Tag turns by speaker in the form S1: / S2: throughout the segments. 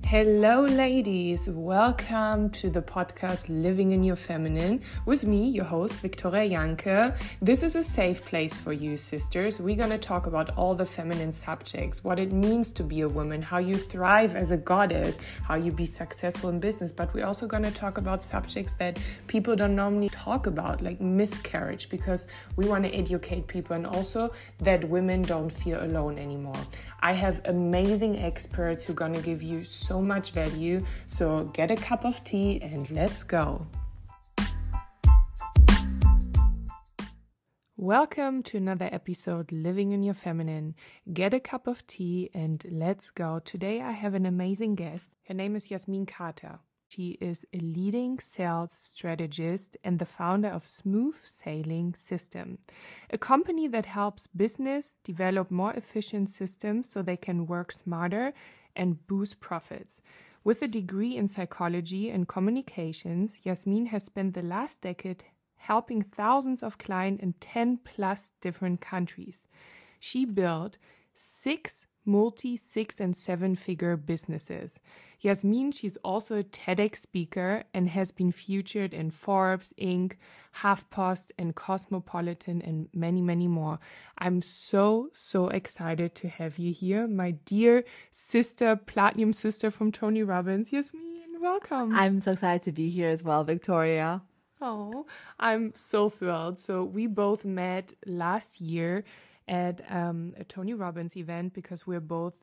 S1: Hello ladies, welcome to the podcast Living in Your Feminine with me, your host Victoria Janke. This is a safe place for you sisters. We're going to talk about all the feminine subjects, what it means to be a woman, how you thrive as a goddess, how you be successful in business, but we're also going to talk about subjects that people don't normally talk about, like miscarriage, because we want to educate people and also that women don't feel alone anymore. I have amazing experts who are going to give you so much value. So get a cup of tea and let's go. Welcome to another episode Living in Your Feminine. Get a cup of tea and let's go. Today I have an amazing guest. Her name is Yasmine Khater. She is a leading sales strategist and the founder of Smooth Sailing System, a company that helps business develop more efficient systems so they can work smarter and boost profits. With a degree in psychology and communications, Yasmine has spent the last decade helping thousands of clients in 10 plus different countries. She built 6 multi-6 and 7-figure businesses. Yasmine, she's also a TEDx speaker and has been featured in Forbes, Inc., HuffPost, and Cosmopolitan, and many, many more. I'm so excited to have you here, my dear sister, platinum sister from Tony Robbins. Yasmine, welcome.
S2: I'm so excited to be here as well, Victoria.
S1: Oh, I'm so thrilled. So we both met last year at a Tony Robbins event because we're both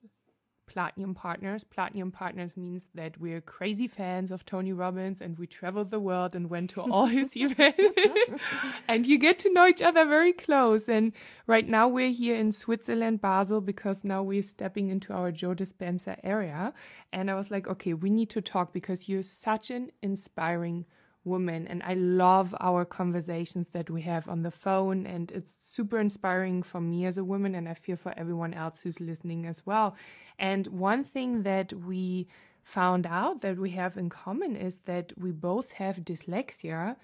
S1: platinum partners. Platinum partners means that we're crazy fans of Tony Robbins and we traveled the world and went to all his events. And you get to know each other very close. And right now we're here in Switzerland, Basel, because now we're stepping into our Joe Dispenza area. And I was like, okay, we need to talk because you're such an inspiring woman, and I love our conversations that we have on the phone, and it's super inspiring for me as a woman, and I feel for everyone else who's listening as well. And one thing that we found out that we have in common is that we both have dyslexia,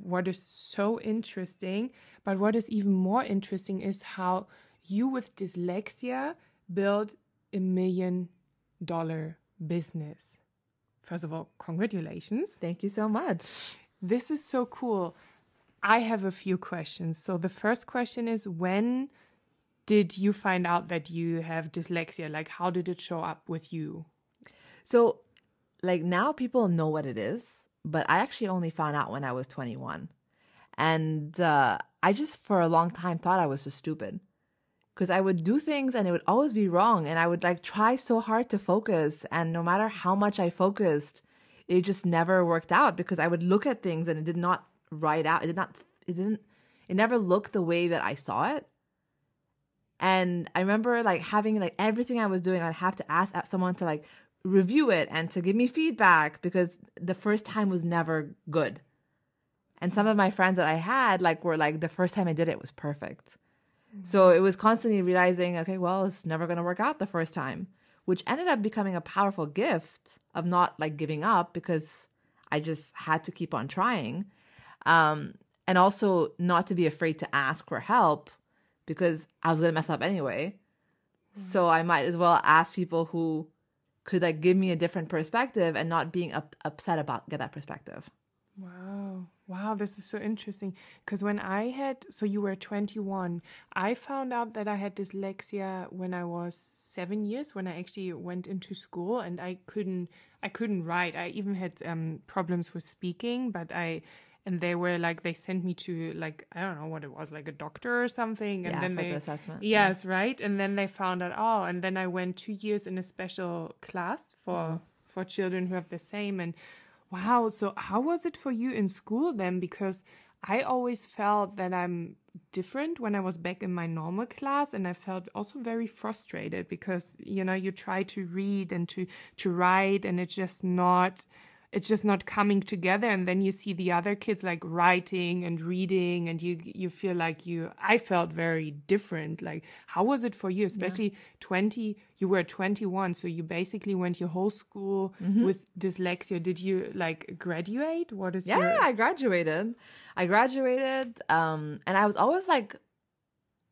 S1: what is so interesting. But what is even more interesting is how you with dyslexia build $1 million business. First of all, congratulations.
S2: Thank you so much.
S1: This is so cool. I have a few questions. So the first question is, when did you find out that you have dyslexia? Like, how did it show up with you?
S2: So, like, now people know what it is, but I actually only found out when I was 21. And I just, for a long time, thought I was just stupid. Because I would do things and it would always be wrong. And I would like try so hard to focus. And no matter how much I focused, it just never worked out because I would look at things and it did not write out. It never looked the way that I saw it. And I remember like having like everything I was doing, I'd have to ask someone to like review it and to give me feedback because the first time was never good. And some of my friends that I had like were like, the first time I did it was perfect. So it was constantly realizing, okay, well, it's never going to work out the first time, which ended up becoming a powerful gift of not like giving up because I just had to keep on trying. And also not to be afraid to ask for help because I was going to mess up anyway. So I might as well ask people who could like give me a different perspective and not being upset about get that perspective.
S1: Wow, this is so interesting. Because when so you were 21, I found out that I had dyslexia when I was 7 years, when I actually went into school and I couldn't write. I even had problems with speaking, and they were like, they sent me to like, I don't know what it was, like a doctor or something. And then
S2: for the assessment.
S1: Yes, yeah. Right. And then they found out, and then I went 2 years in a special class for children who have the same. And wow. So how was it for you in school then? Because I always felt that I'm different when I was back in my normal class. And I felt also very frustrated because, you know, you try to read and to write and it's just not coming together. And then you see the other kids like writing and reading and you feel like I felt very different. Like, how was it for you? Especially you were 21. So you basically went your whole school with dyslexia. Did you like graduate?
S2: I graduated. And I was always like,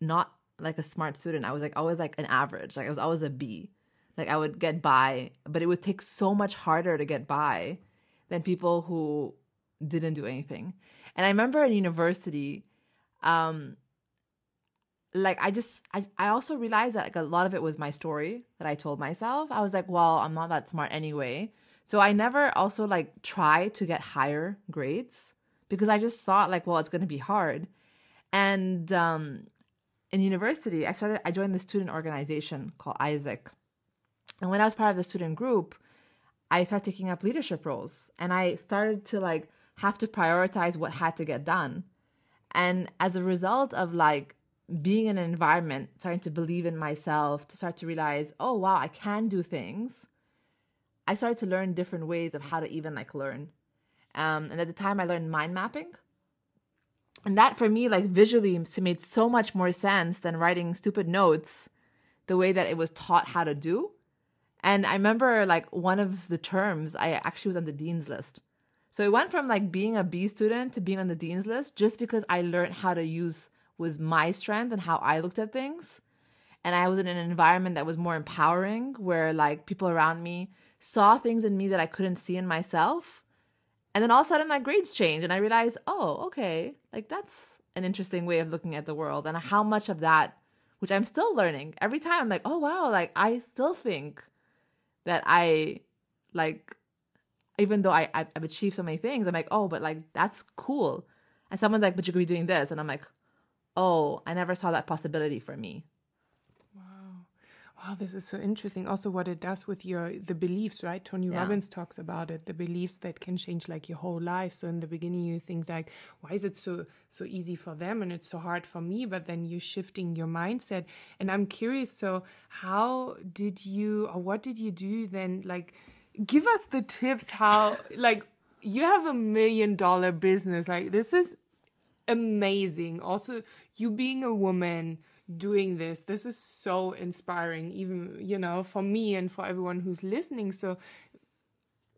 S2: not like a smart student. I was like always like an average. Like I was always a B. Like I would get by, but it would take so much harder to get by than people who didn't do anything. And I remember in university, like I also realized that like a lot of it was my story that I told myself. I was like, well, I'm not that smart anyway. So I never also like tried to get higher grades because I just thought like, well, it's going to be hard. And in university, I joined the student organization called Isaac. And when I was part of the student group, I started taking up leadership roles, and I started to like have to prioritize what had to get done. And as a result of like being in an environment, starting to believe in myself, to start to realize, oh, wow, I can do things, I started to learn different ways of how to even like learn. And at the time I learned mind mapping. And that for me, like visually made so much more sense than writing stupid notes the way that it was taught how to do. And I remember like one of the terms, I actually was on the dean's list. So it went from like being a B student to being on the dean's list just because I learned how to use was my strength and how I looked at things. And I was in an environment that was more empowering, where like people around me saw things in me that I couldn't see in myself. And then all of a sudden my grades changed and I realized, oh, okay, like that's an interesting way of looking at the world. And how much of that, which I'm still learning every time, I'm like, oh wow, like I still think that I like, even though I've achieved so many things, I'm like, oh, but like that's cool. And someone's like, but you could be doing this. And I'm like, oh, I never saw that possibility for me.
S1: Wow, this is so interesting. Also what it does with the beliefs, right? Tony Robbins talks about it, the beliefs that can change like your whole life. So in the beginning you think like, why is it so easy for them and it's so hard for me? But then you're shifting your mindset. And I'm curious, so what did you do then? Like, give us the tips how, like, you have $1 million business. Like, this is amazing. Also, you being a woman doing this is so inspiring, even, for me and for everyone who's listening. So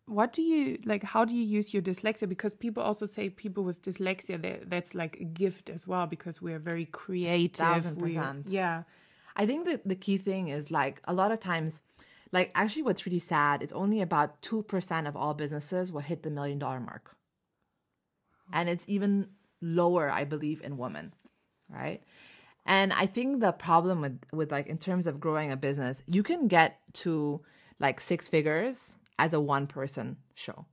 S1: what do you, like, how do you use your dyslexia? Because people also say people with dyslexia, that's like a gift as well, because we're very creative.
S2: 1,000%. Yeah. I think that the key thing is like a lot of times, like actually what's really sad is only about 2% of all businesses will hit the $1 million mark. And it's even lower, I believe, in women, right? And I think the problem with like in terms of growing a business, you can get to like 6 figures as a 1-person show.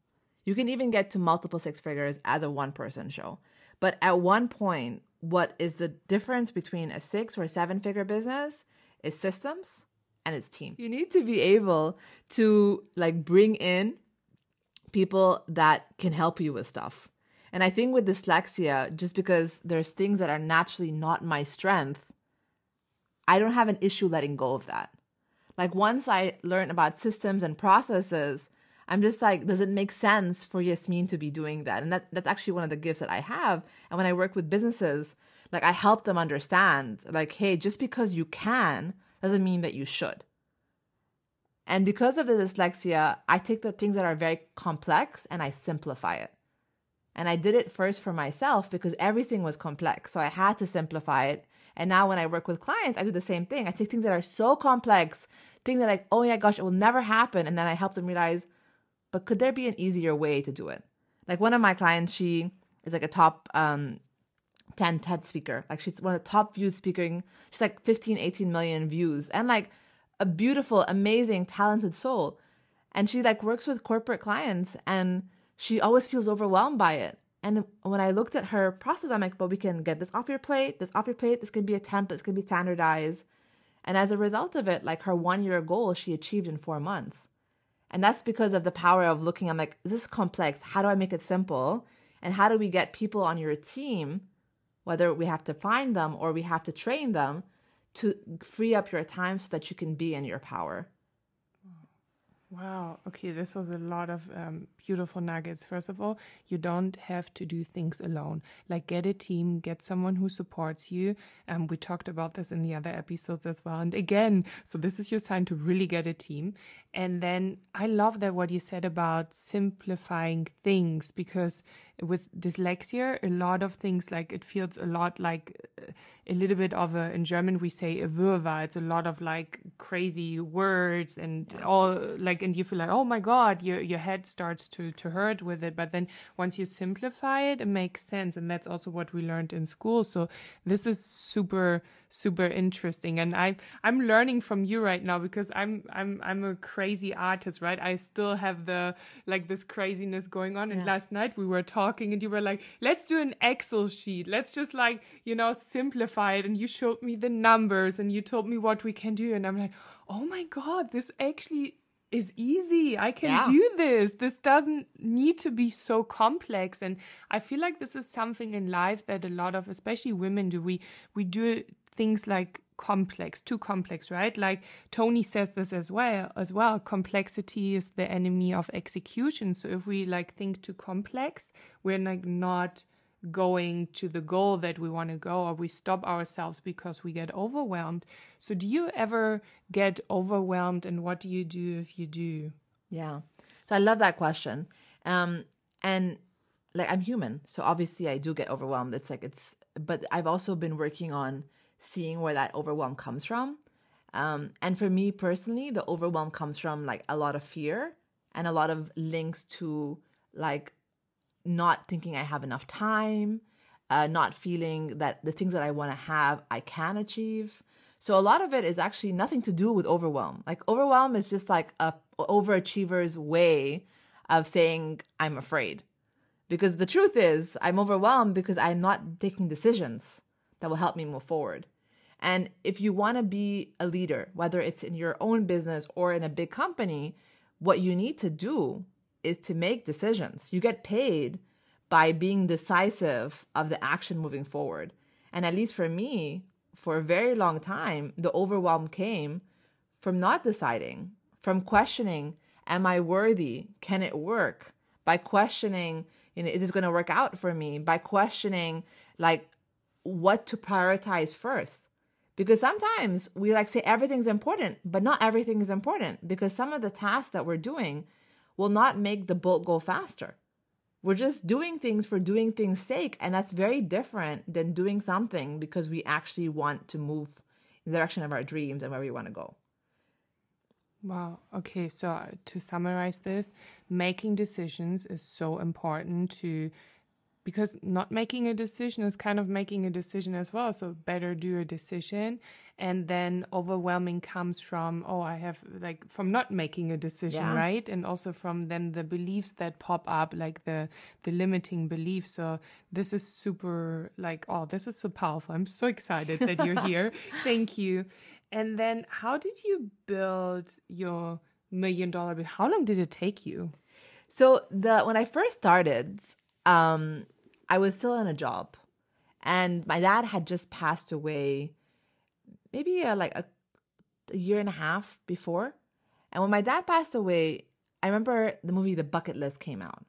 S2: You can even get to multiple 6 figures as a 1-person show. But at one point, what is the difference between a 6 or 7-figure business is systems and its team. You need to be able to like bring in people that can help you with stuff. And I think with dyslexia, just because there's things that are naturally not my strength, I don't have an issue letting go of that. Like once I learn about systems and processes, I'm just like, does it make sense for Yasmine to be doing that? And that's actually one of the gifts that I have. And when I work with businesses, like I help them understand, like, hey, just because you can doesn't mean that you should. And because of the dyslexia, I take the things that are very complex and I simplify it. And I did it first for myself because everything was complex. So I had to simplify it. And now when I work with clients, I do the same thing. I take things that are so complex, things that like, oh my gosh, it will never happen. And then I help them realize, but could there be an easier way to do it? Like one of my clients, she is like a top 10 TED speaker. Like she's one of the top viewed speaking. She's like 15, 18 million views and like a beautiful, amazing, talented soul. And she like works with corporate clients and she always feels overwhelmed by it. And when I looked at her process, I'm like, but we can get this off your plate, this can be a template, this can be standardized. And as a result of it, like her 1-year goal, she achieved in 4 months. And that's because of the power of looking, I'm like, is this complex? How do I make it simple? And how do we get people on your team, whether we have to find them or we have to train them, to free up your time so that you can be in your power?
S1: Wow. Okay, this was a lot of beautiful nuggets. First of all, you don't have to do things alone. Like get a team, get someone who supports you. We talked about this in the other episodes as well. And again, so this is your sign to really get a team. And then I love that what you said about simplifying things, because with dyslexia, a lot of things, like it feels a lot like a little bit of in German we say a Wirrwarr. It's a lot of like crazy words and all like, and you feel like, oh my God, your head starts to hurt with it. But then once you simplify it, it makes sense. And that's also what we learned in school. So this is super, super interesting. And I'm learning from you right now, because I'm a crazy artist, right? I still have this craziness going on. And last night we were talking and you were like, let's do an Excel sheet. Let's just simplify it. And you showed me the numbers and you told me what we can do. And I'm like, oh my God, this actually is easy. I can do this. This doesn't need to be so complex. And I feel like this is something in life that a lot of, especially women, do. We do things like too complex, right? Like Tony says this as well. Complexity is the enemy of execution. So if we think too complex, we're not going to the goal that we want to go, or we stop ourselves because we get overwhelmed. So do you ever get overwhelmed, and what do you do if you do?
S2: Yeah. So I love that question. And I'm human. So obviously I do get overwhelmed. But I've also been working on seeing where that overwhelm comes from. And for me personally, the overwhelm comes from a lot of fear and a lot of links to not thinking I have enough time, not feeling that the things that I want to have, I can achieve. So a lot of it is actually nothing to do with overwhelm. Overwhelm is just a overachiever's way of saying I'm afraid. Because the truth is I'm overwhelmed because I'm not taking decisions that will help me move forward. And if you want to be a leader, whether it's in your own business or in a big company, what you need to do is to make decisions. You get paid by being decisive of the action moving forward. And at least for me, for a very long time, the overwhelm came from not deciding, from questioning, am I worthy? Can it work? By questioning, is this going to work out for me? By questioning, what to prioritize first. Because sometimes we say everything's important, but not everything is important, because some of the tasks that we're doing will not make the boat go faster. We're just doing things for doing things' sake, and that's very different than doing something because we actually want to move in the direction of our dreams and where we want to go.
S1: Wow. Okay, so to summarize this, making decisions is so important because not making a decision is kind of making a decision as well. So better do a decision. And then overwhelming comes from, from not making a decision, right? And also from then the beliefs that pop up, the limiting beliefs. So this is super this is so powerful. I'm so excited that you're here. Thank you. And then how did you build your $1 million business? How long did it take you?
S2: So when I first started, I was still in a job, and my dad had just passed away maybe a year and a half before. And when my dad passed away, I remember the movie The Bucket List came out.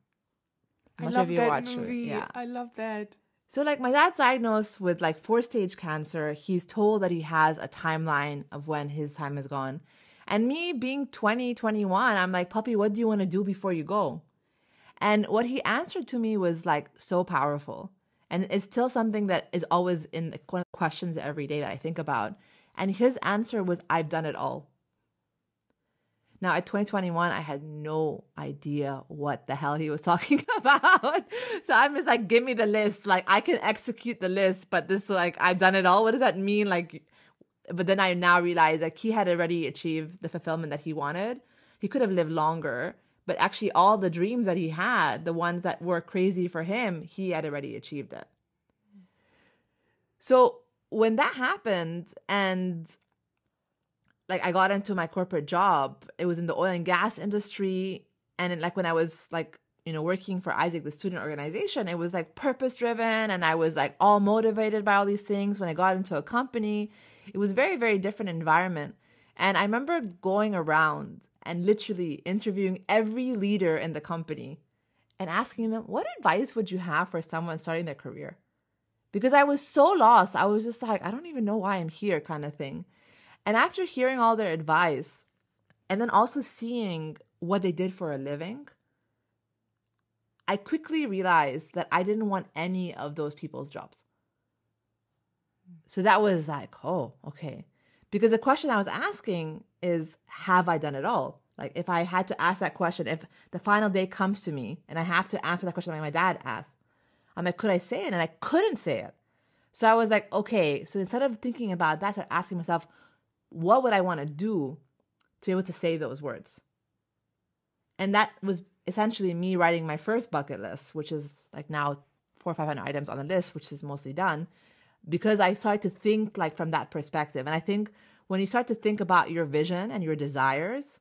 S1: I love that movie. Yeah. I love that.
S2: So my dad's diagnosed with 4-stage cancer. He's told that he has a timeline of when his time is gone. And me being 20, 21, I'm like, puppy, what do you want to do before you go? And what he answered to me was so powerful. And it's still something that is always in the questions every day that I think about. And his answer was, I've done it all. Now, at 2021, I had no idea what the hell he was talking about. So I'm just give me the list. I can execute the list, but this I've done it all. What does that mean? But then I now realize he had already achieved the fulfillment that he wanted. He could have lived longer. But actually, all the dreams that he had, the ones that were crazy for him, he had already achieved it. So when that happened, and I got into my corporate job, it was in the oil and gas industry. And when I was working for Isaac, the student organization, it was purpose driven, and I was all motivated by all these things. When I got into a company, it was very, very different environment. And I remember going around and literally interviewing every leader in the company and asking them, what advice would you have for someone starting their career? Because I was so lost. I was just I don't even know why I'm here kind of thing. And after hearing all their advice and then also seeing what they did for a living, I quickly realized that I didn't want any of those people's jobs. So that was like, oh, okay. Because the question I was asking is, have I done it all? Like, if I had to ask that question, if the final day comes to me and I have to answer that question like my dad asked, I'm like, could I say it? And I couldn't say it. So I was like, okay. So instead of thinking about that, I started asking myself, what would I want to do to be able to say those words? And that was essentially me writing my first bucket list, which is like now 400 or 500 items on the list, which is mostly done, because I started to think like from that perspective. And I think when you start to think about your vision and your desires,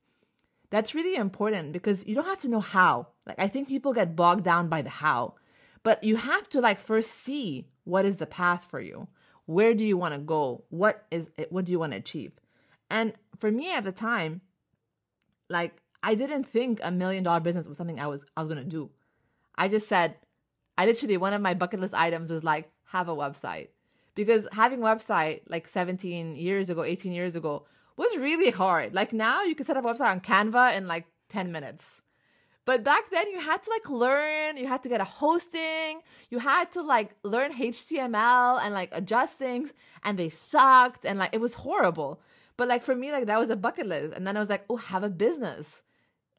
S2: that's really important, because you don't have to know how. Like, I think people get bogged down by the how, but you have to like first see what is the path for you. Where do you want to go? What do you want to achieve? And for me at the time, like, I didn't think $1 million business was something I was going to do. I just said, one of my bucket list items was like, have a website. Because having a website like 17 years ago, 18 years ago was really hard. Like, now you can set up a website on Canva in like 10 minutes. But back then you had to like learn, you had to get a hosting, you had to like learn HTML and like adjust things, and they sucked, and like it was horrible. But like for me, like that was a bucket list. And then I was like, oh, have a business.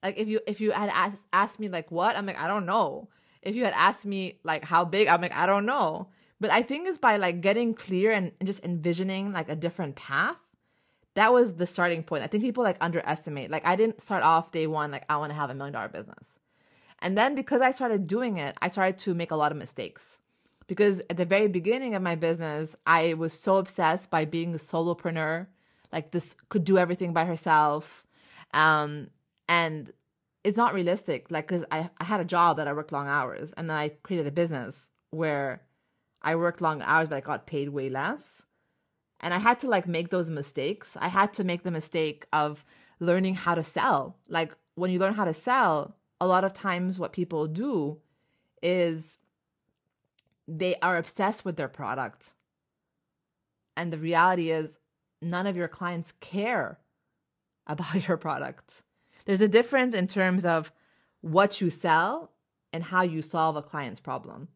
S2: Like if you had asked me like what, I'm like, I don't know. If you had asked me like how big, I'm like, I don't know. But I think it's by like getting clear and just envisioning like a different path. That was the starting point. I think people like underestimate. Like, I didn't start off day one like I want to have $1 million business. And then because I started doing it, I started to make a lot of mistakes. Because at the very beginning of my business, I was so obsessed by being a solopreneur. Like, this could do everything by herself. And it's not realistic. Like, because I had a job that I worked long hours. And then I created a business where I worked long hours, but I got paid way less. And I had to like make those mistakes. I had to make the mistake of learning how to sell. Like, when you learn how to sell, a lot of times what people do is they are obsessed with their product. And the reality is none of your clients care about your product. There's a difference in terms of what you sell and how you solve a client's problem.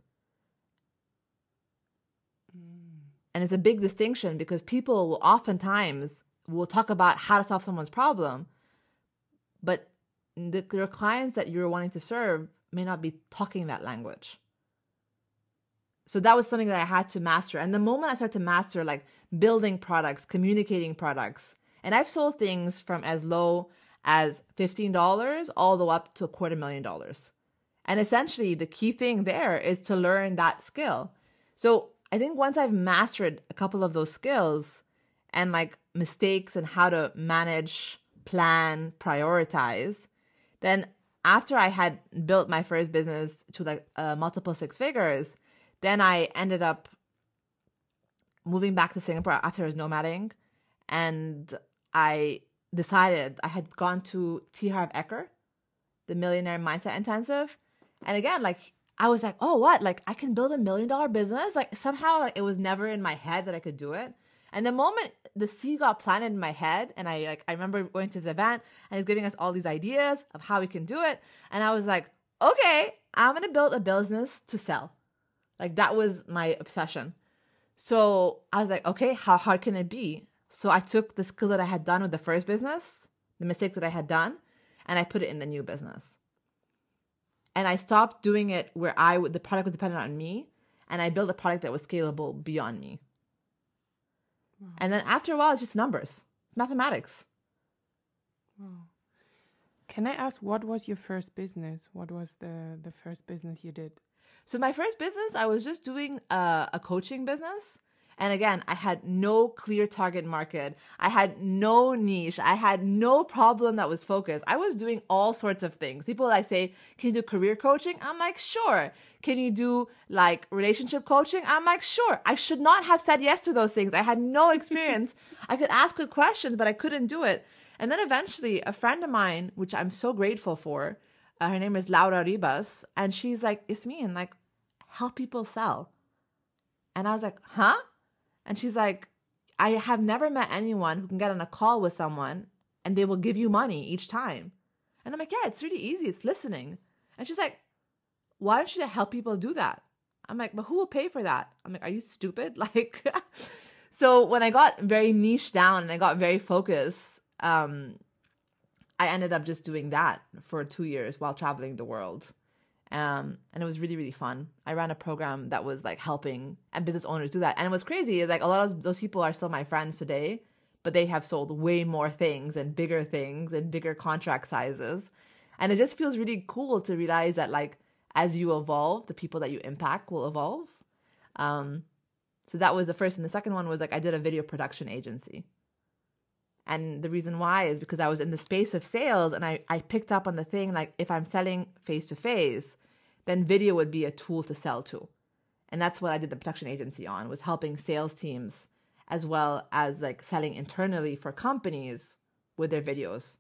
S2: And it's a big distinction, because people will oftentimes talk about how to solve someone's problem, but your clients that you're wanting to serve may not be talking that language. So that was something that I had to master. And the moment I started to master like building products, communicating products, and I've sold things from as low as $15 all the way up to $250,000. And essentially the key thing there is to learn that skill. So I think once I've mastered a couple of those skills and like mistakes and how to manage, plan, prioritize, then after I had built my first business to like multiple six figures, then I ended up moving back to Singapore after I was nomading. And I decided, I had gone to T. Harv Eker, the Millionaire Mindset Intensive. And again, like, I was like, oh, what? Like, I can build $1 million business? Like, somehow, like, it was never in my head that I could do it. And the moment the seed got planted in my head, and I remember going to this event, and he's giving us all these ideas of how we can do it. And I was like, okay, I'm going to build a business to sell. Like, that was my obsession. So I was like, okay, how hard can it be? So I took the skills that I had done with the first business, the mistakes that I had done, and I put it in the new business. And I stopped doing it where the product was dependent on me, and I built a product that was scalable beyond me. Wow. And then after a while, it's just numbers, mathematics.
S1: Wow. Can I ask, what was your first business? What was the first business you did?
S2: So my first business, I was just doing a coaching business. And again, I had no clear target market. I had no niche. I had no problem that was focused. I was doing all sorts of things. People like say, can you do career coaching? I'm like, sure. Can you do like relationship coaching? I'm like, sure. I should not have said yes to those things. I had no experience. I could ask good questions, but I couldn't do it. And then eventually a friend of mine, which I'm so grateful for, her name is Laura Ribas. And she's like, Yasmine, like, help people sell. And I was like, huh? And she's like, I have never met anyone who can get on a call with someone and they will give you money each time. And I'm like, yeah, it's really easy. It's listening. And she's like, why don't you help people do that? I'm like, but who will pay for that? I'm like, are you stupid? Like, so when I got very niche down and I got very focused, I ended up just doing that for 2 years while traveling the world. And it was really, really fun. I ran a program that was like helping and business owners do that. And it was crazy. Like a lot of those people are still my friends today, but they have sold way more things and bigger contract sizes. And it just feels really cool to realize that like, as you evolve, the people that you impact will evolve. So that was the first. And the second one was like, I did a video production agency. And the reason why is because I was in the space of sales and I picked up on the thing, like if I'm selling face to face, then video would be a tool to sell to. And that's what I did the production agency on, was helping sales teams as well as like selling internally for companies with their videos,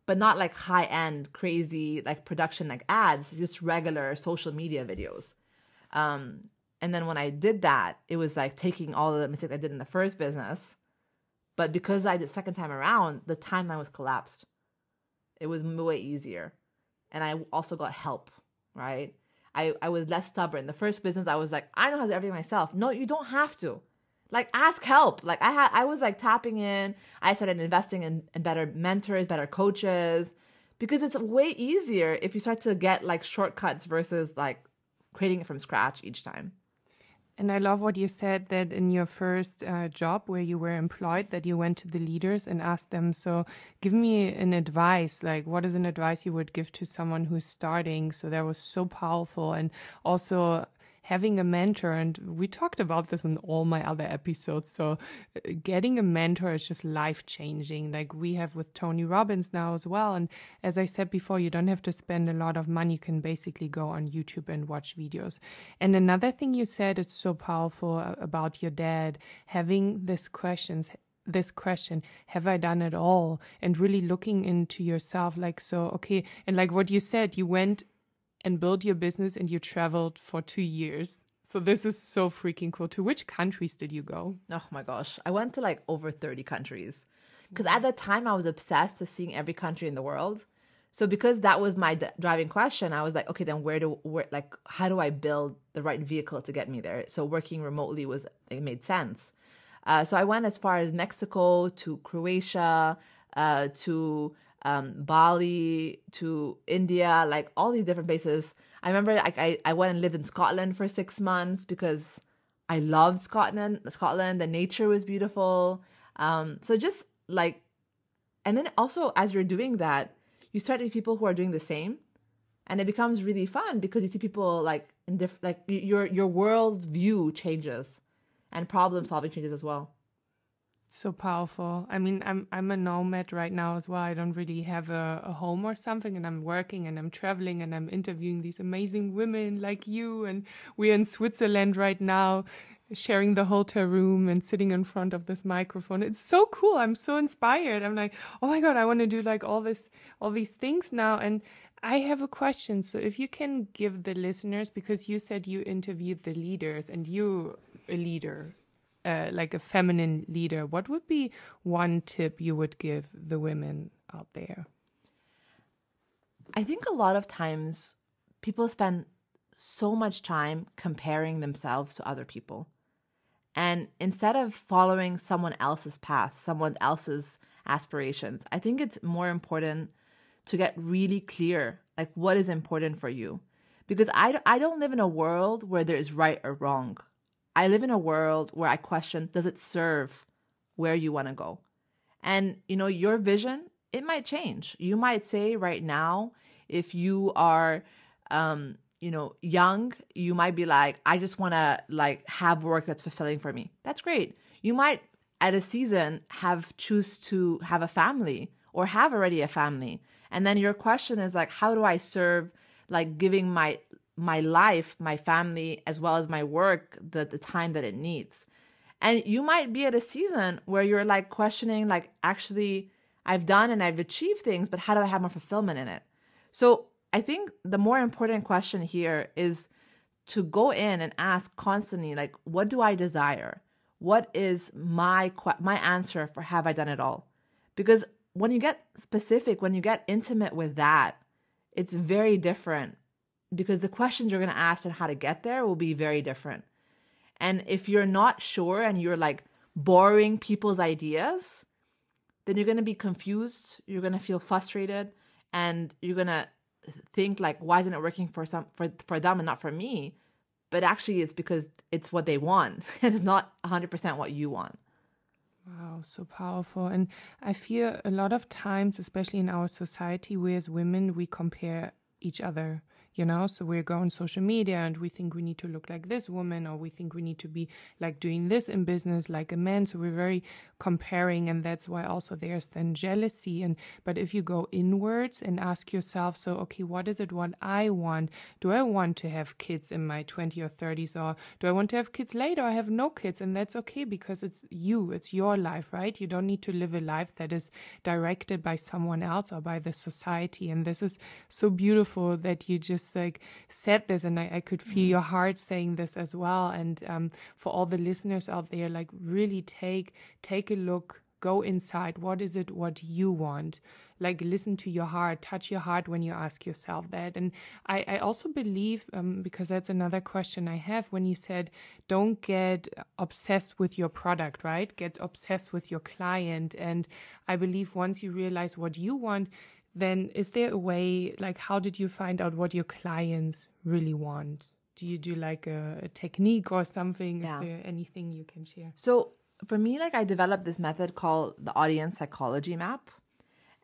S2: but not like high end, crazy, like production, like ads, just regular social media videos. And then when I did that, it was like taking all of the mistakes I did in the first business. But because I did second time around, the timeline was collapsed. It was way easier. And I also got help, right? I was less stubborn. The first business, I was like, I know how to do everything myself. No, you don't have to. Like, ask help. Like, I was like tapping in. I started investing in better mentors, better coaches, because it's way easier if you start to get like shortcuts versus like creating it from scratch each time.
S1: And I love what you said, that in your first job where you were employed, that you went to the leaders and asked them, so give me an advice, like what is an advice you would give to someone who's starting? So that was so powerful. And also having a mentor, and we talked about this in all my other episodes. So getting a mentor is just life-changing, like we have with Tony Robbins now as well. And as I said before, you don't have to spend a lot of money. You can basically go on YouTube and watch videos. And another thing you said, it's so powerful about your dad, having this question, have I done it all? And really looking into yourself, like, so, okay. And like what you said, you went and build your business and you traveled for 2 years. So this is so freaking cool. To which countries did you go?
S2: Oh my gosh. I went to like over 30 countries. Because at that time I was obsessed with seeing every country in the world. So because that was my driving question, I was like, okay, then how do I build the right vehicle to get me there? So working remotely it made sense. So I went as far as Mexico to Croatia, to Bali, to India, like all these different places. I remember I went and lived in Scotland for 6 months because I loved Scotland. The nature was beautiful. So just like, and then also as you're doing that, you start to meet people who are doing the same, and it becomes really fun because you see people like in different, like your world view changes, and problem solving changes as well.
S1: So powerful. I mean, I'm a nomad right now as well. I don't really have a home or something, and I'm working and I'm traveling and I'm interviewing these amazing women like you. And we're in Switzerland right now, sharing the hotel room and sitting in front of this microphone. It's so cool. I'm so inspired. I'm like, oh my God, I want to do like all these things now. And I have a question. So if you can give the listeners, because you said you interviewed the leaders and you a leader, like a feminine leader, what would be one tip you would give the women out there?
S2: I think a lot of times people spend so much time comparing themselves to other people. And instead of following someone else's path, someone else's aspirations, I think it's more important to get really clear, like what is important for you. Because I don't live in a world where there is right or wrong. I live in a world where I question, does it serve where you want to go? And, your vision, it might change. You might say right now, if you are, young, you might be like, I just want to like have work that's fulfilling for me. That's great. You might at a season choose to have a family or have already a family. And then your question is like, how do I serve, like giving my life, my family, as well as my work, the time that it needs. And you might be at a season where you're like questioning, like, actually, I've done and I've achieved things, but how do I have more fulfillment in it? So I think the more important question here is to go in and ask constantly, like, what do I desire? What is my answer for have I done it all? Because when you get specific, when you get intimate with that, it's very different because the questions you're going to ask and how to get there will be very different. And if you're not sure and you're like borrowing people's ideas, then you're going to be confused. You're going to feel frustrated, and you're going to think like, why isn't it working for them and not for me? But actually it's because it's what they want. It's not 100% what you want.
S1: Wow, so powerful. And I feel a lot of times, especially in our society, we as women, we compare each other. So we go on social media and we think we need to look like this woman, or we think we need to be like doing this in business like a man. So we're very comparing, and that's why also there's then jealousy. But if you go inwards and ask yourself, so, okay, what is it what I want? Do I want to have kids in my 20s or 30s, or do I want to have kids later? I have no kids, and that's okay because it's your life, right? You don't need to live a life that is directed by someone else or by the society. And this is so beautiful that you just like said this, and I could feel your heart saying this as well. And for all the listeners out there, like really take a look, go inside. What is it what you want? Like listen to your heart, touch your heart when you ask yourself that. And I also believe, because that's another question I have, when you said don't get obsessed with your product, right? Get obsessed with your client. And I believe once you realize what you want, then is there a way, like how did you find out what your clients really want? Do you do like a technique or something?
S2: Yeah.
S1: Is there anything you can share?
S2: So for me, like I developed this method called the audience psychology map.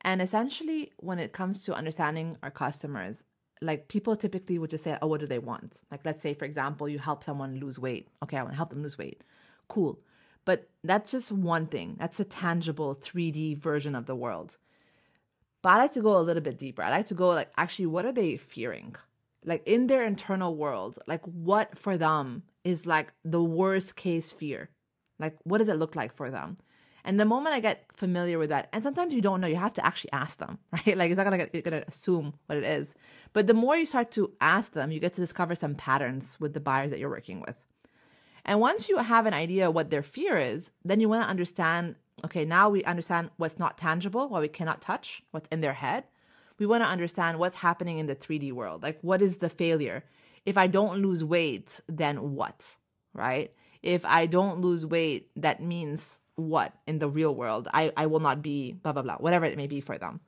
S2: And essentially when it comes to understanding our customers, like people typically would just say, oh, what do they want? Like, let's say, for example, you help someone lose weight. Okay, I want to help them lose weight. Cool. But that's just one thing. That's a tangible 3D version of the world. But I like to go a little bit deeper. I like to go like, actually, what are they fearing? Like in their internal world, like what for them is like the worst case fear? Like, what does it look like for them? And the moment I get familiar with that, and sometimes you don't know, you have to actually ask them, right? Like, it's not you're gonna assume what it is. But the more you start to ask them, you get to discover some patterns with the buyers that you're working with. And once you have an idea what their fear is, then you want to understand, okay, now we understand what's not tangible, what we cannot touch, what's in their head. We want to understand what's happening in the 3D world. Like, what is the failure? If I don't lose weight, then what, right? If I don't lose weight, that means what in the real world? I will not be blah, blah, blah, whatever it may be for them.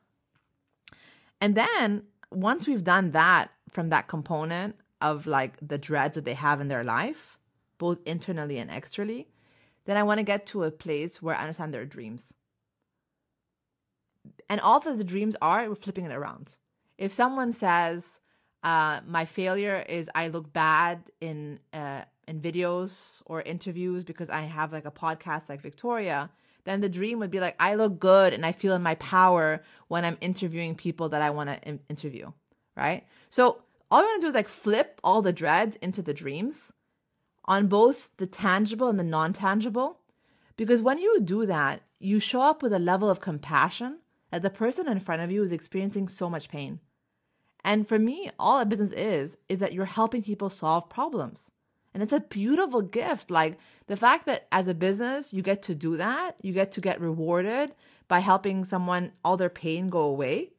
S2: And then once we've done that from that component of like the dreads that they have in their life, both internally and externally, then I want to get to a place where I understand their dreams. And all that the dreams are, we're flipping it around. If someone says, my failure is I look bad in videos or interviews because I have like a podcast like Victoria, then the dream would be like, I look good and I feel in my power when I'm interviewing people that I want to interview, right? So all you want to do is like flip all the dreads into the dreams on both the tangible and the non-tangible. Because when you do that, you show up with a level of compassion that the person in front of you is experiencing so much pain. And for me, all a business is that you're helping people solve problems. And it's a beautiful gift. Like the fact that as a business, you get to do that, you get to get rewarded by helping someone, all their pain go away.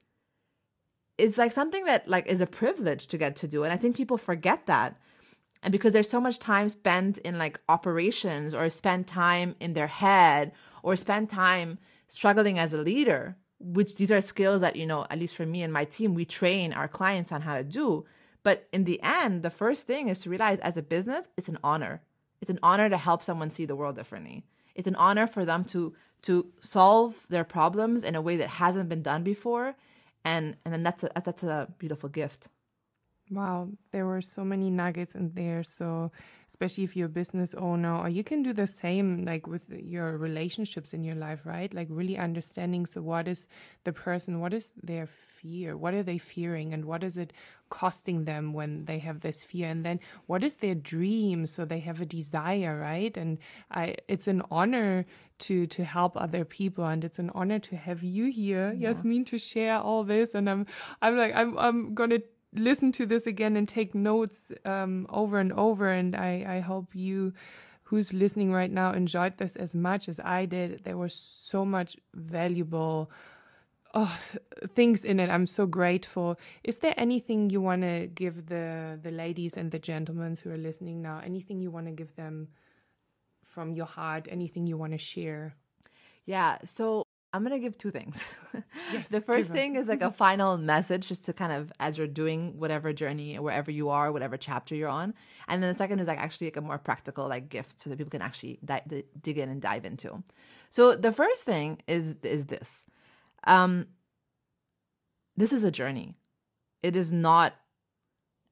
S2: It's like something that like is a privilege to get to do. And I think people forget that. And because there's so much time spent in like operations or spend time in their head or spend time struggling as a leader, which these are skills that, at least for me and my team, we train our clients on how to do. But in the end, the first thing is to realize as a business, it's an honor. It's an honor to help someone see the world differently. It's an honor for them to solve their problems in a way that hasn't been done before. And then that's a beautiful gift.
S1: Wow, there were so many nuggets in there. So especially if you're a business owner, or you can do the same like with your relationships in your life, right? Like really understanding, so what is the person, what is their fear? What are they fearing? And what is it costing them when they have this fear? And then what is their dream? So they have a desire, right? And it's an honor to help other people. And it's an honor to have you here, Yasmine, to share all this. And I'm going to listen to this again and take notes over and over. And I hope you who's listening right now enjoyed this as much as I did. There was so much valuable things in it. I'm so grateful. Is there anything you want to give the ladies and the gentlemen who are listening now? Anything you want to give them from your heart? Anything you want to share?
S2: Yeah. So I'm going to give two things.
S1: Yes,
S2: The first thing is like a final message, just to kind of, as you're doing whatever journey, wherever you are, whatever chapter you're on. And then the second is like actually like a more practical like gift so that people can actually dig in and dive into. So the first thing is this. This is a journey. It is not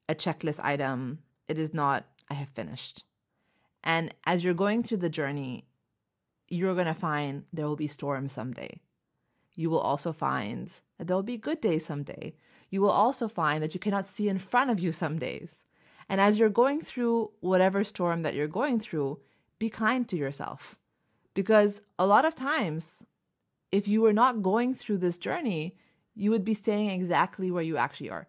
S2: a checklist item. It is not, I have finished. And as you're going through the journey, you're going to find there will be storms someday. You will also find that there will be good days someday. You will also find that you cannot see in front of you some days. And as you're going through whatever storm that you're going through, be kind to yourself. Because a lot of times, if you were not going through this journey, you would be staying exactly where you actually are.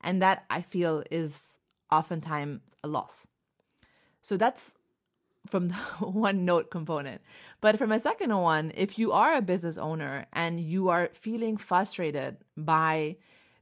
S2: And that, I feel, is oftentimes a loss. So that's from the one note component. But from a second one, if you are a business owner and you are feeling frustrated by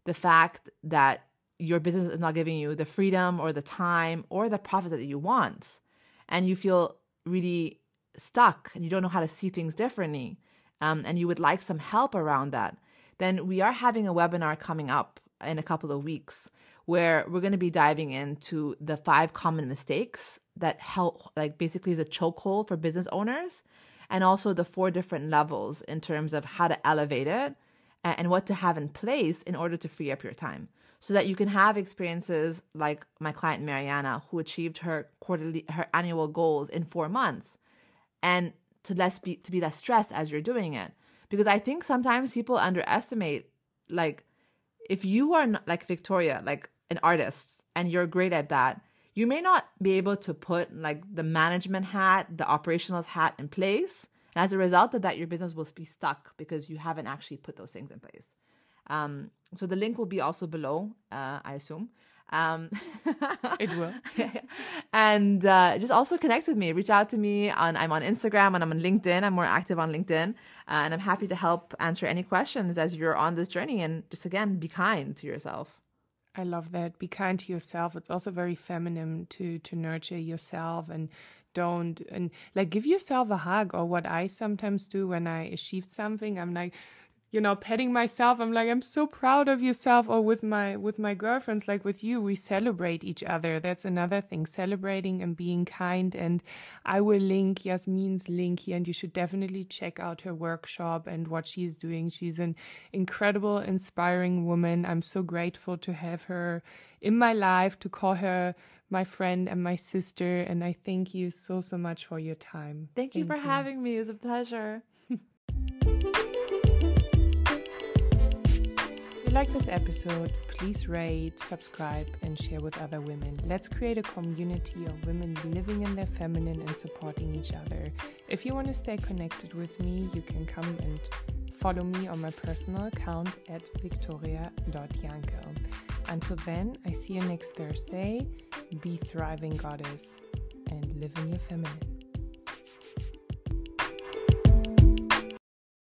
S2: the fact that your business is not giving you the freedom or the time or the profits that you want, and you feel really stuck and you don't know how to see things differently, and you would like some help around that, then we are having a webinar coming up in a couple of weeks where we're going to be diving into the 5 common mistakes that help, like basically the chokehold for business owners, and also the 4 different levels in terms of how to elevate it and what to have in place in order to free up your time so that you can have experiences like my client Mariana, who achieved her annual goals in 4 months, and to be less stressed as you're doing it. Because I think sometimes people underestimate, like, if you are not, like Victoria, like an artist, and you're great at that, you may not be able to put like the management hat, the operationals hat in place. And as a result of that, your business will be stuck because you haven't actually put those things in place. So the link will be also below, I assume.
S1: It will.
S2: And just also connect with me. Reach out to me. I'm on Instagram and I'm on LinkedIn. I'm more active on LinkedIn. And I'm happy to help answer any questions as you're on this journey. And just, again, be kind to yourself.
S1: I love that. Be kind to yourself. It's also very feminine to nurture yourself and like give yourself a hug. Or what I sometimes do when I achieved something, I'm like, patting myself. I'm like, I'm so proud of yourself. Or with my girlfriends, like with you, we celebrate each other. That's another thing, celebrating and being kind. And I will link Yasmine's link here, and you should definitely check out her workshop and what she's doing. She's an incredible, inspiring woman. I'm so grateful to have her in my life, to call her my friend and my sister. And I thank you so, so much for your time.
S2: Thank you for having me. It was a pleasure.
S1: If you like this episode, please rate, subscribe, and share with other women. Let's create a community of women living in their feminine and supporting each other. If you want to stay connected with me, you can come and follow me on my personal account at victoria.jankel. Until then, I see you next Thursday. Be thriving, goddess, and live in your feminine.